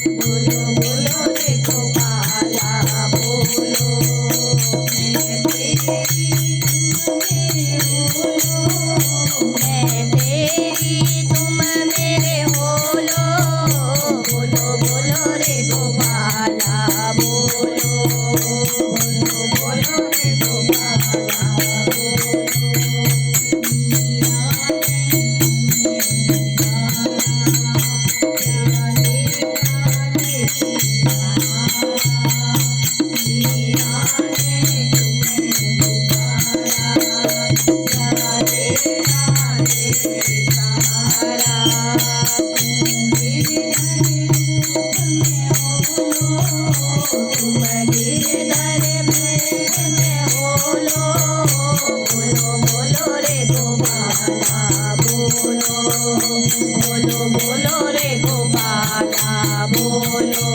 बोलो बोलो रे गोपाला बोलो। मैं तेरी तुम मेरे बोलो, मैं तेरी तुम मेरे बोलो। बोलो बोलो रे गोपाला बोलो, बोलो बोलो रे गोपाला बोलो। मीरा ने तुम्हें बोलो बोलो रे गोपाला बोलो।